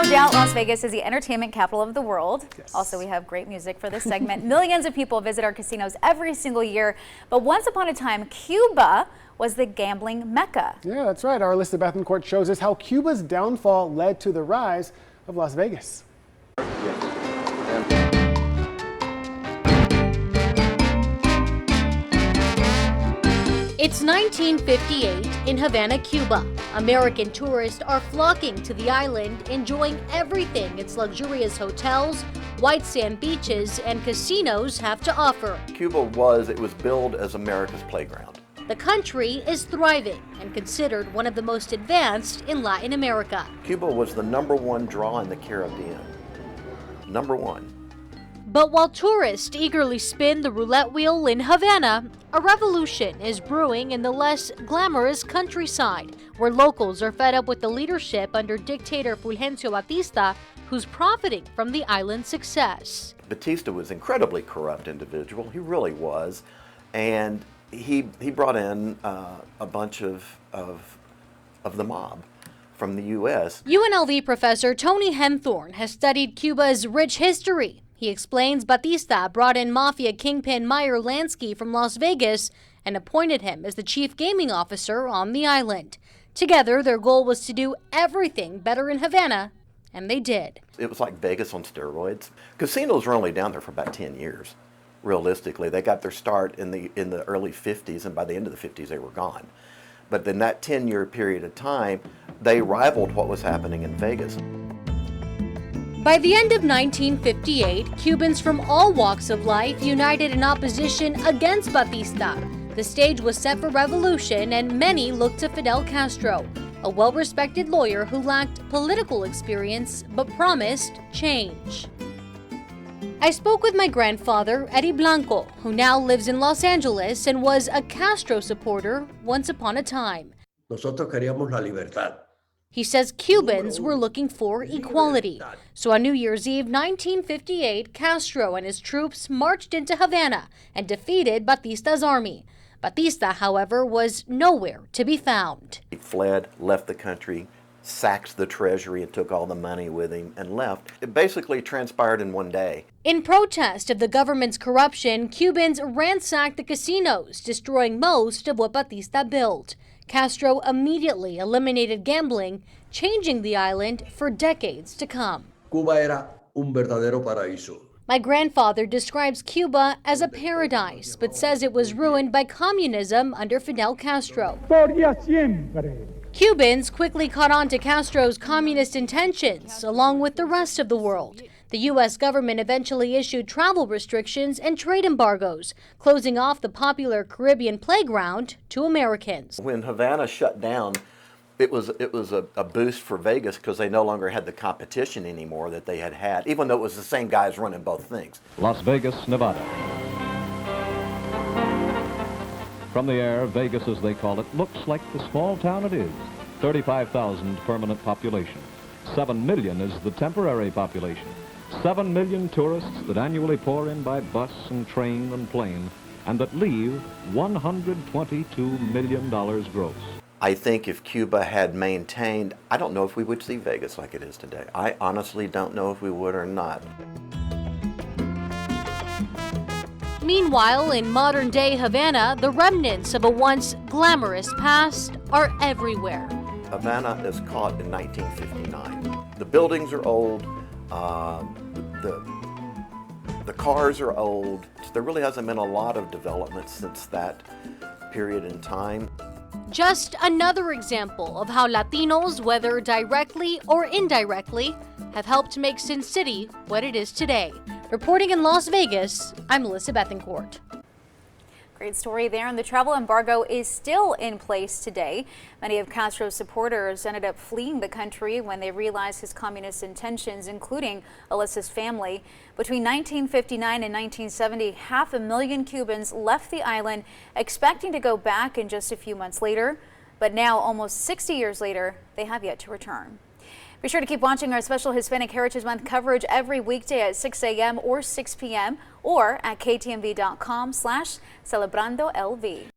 doubt, Las Vegas is the entertainment capital of the world. Yes. Also, we have great music for this segment. Millions of people visit our casinos every single year. But once upon a time, Cuba was the gambling mecca. Yeah, that's right. Our Alyssa Bethencourt shows us how Cuba's downfall led to the rise of Las Vegas. It's 1958 in Havana, Cuba. American tourists are flocking to the island, enjoying everything its luxurious hotels, white sand beaches, and casinos have to offer. Cuba was billed as America's playground. The country is thriving and considered one of the most advanced in Latin America. Cuba was the #1 draw in the Caribbean. #1. But while tourists eagerly spin the roulette wheel in Havana, a revolution is brewing in the less glamorous countryside, where locals are fed up with the leadership under dictator Fulgencio Batista, who's profiting from the island's success. Batista was an incredibly corrupt individual. He really was. And he brought in a bunch of the mob from the U.S. UNLV professor Tony Henthorne has studied Cuba's rich history. He explains Batista brought in mafia kingpin Meyer Lansky from Las Vegas and appointed him as the chief gaming officer on the island. Together, their goal was to do everything better in Havana, and they did. It was like Vegas on steroids. Casinos were only down there for about 10 years, realistically. They got their start in the early 50s, and by the end of the 50s, they were gone. But in that 10-year period of time, they rivaled what was happening in Vegas. By the end of 1958, Cubans from all walks of life united in opposition against Batista. The stage was set for revolution, and many looked to Fidel Castro, a well-respected lawyer who lacked political experience but promised change. I spoke with my grandfather, Eddie Blanco, who now lives in Los Angeles and was a Castro supporter once upon a time. Nosotros queríamos la libertad. He says Cubans were looking for equality. So on New Year's Eve 1958, Castro and his troops marched into Havana and defeated Batista's army. Batista, however, was nowhere to be found. He fled, left the country, sacked the treasury and took all the money with him and left. It basically transpired in one day. In protest of the government's corruption, Cubans ransacked the casinos, destroying most of what Batista built. Castro immediately eliminated gambling, changing the island for decades to come. Cuba era un verdadero paraíso. My grandfather describes Cuba as a paradise, but says it was ruined by communism under Fidel Castro. Cubans quickly caught on to Castro's communist intentions, along with the rest of the world. The U.S. government eventually issued travel restrictions and trade embargoes, closing off the popular Caribbean playground to Americans. When Havana shut down, it was a boost for Vegas because they no longer had the competition anymore that they had, even though it was the same guys running both things. Las Vegas, Nevada. From the air, Vegas as they call it, looks like the small town it is. 35,000 permanent population. 7 million is the temporary population. 7 million tourists that annually pour in by bus and train and plane, and that leave $122 million gross. I think if Cuba had maintained, I don't know if we would see Vegas like it is today. I honestly don't know if we would or not. Meanwhile, in modern-day Havana, the remnants of a once glamorous past are everywhere. Havana is caught in 1959. The buildings are old. The cars are old. There really hasn't been a lot of development since that period in time. Just another example of how Latinos, whether directly or indirectly, have helped make Sin City what it is today. Reporting in Las Vegas, I'm Alyssa Bethencourt. Great story there, and the travel embargo is still in place today. Many of Castro's supporters ended up fleeing the country when they realized his communist intentions, including Alyssa's family. Between 1959 and 1970, 500,000 Cubans left the island, expecting to go back in just a few months later. But now, almost 60 years later, they have yet to return. Be sure to keep watching our special Hispanic Heritage Month coverage every weekday at 6 a.m. or 6 p.m. or at ktmv.com/celebrandoLV.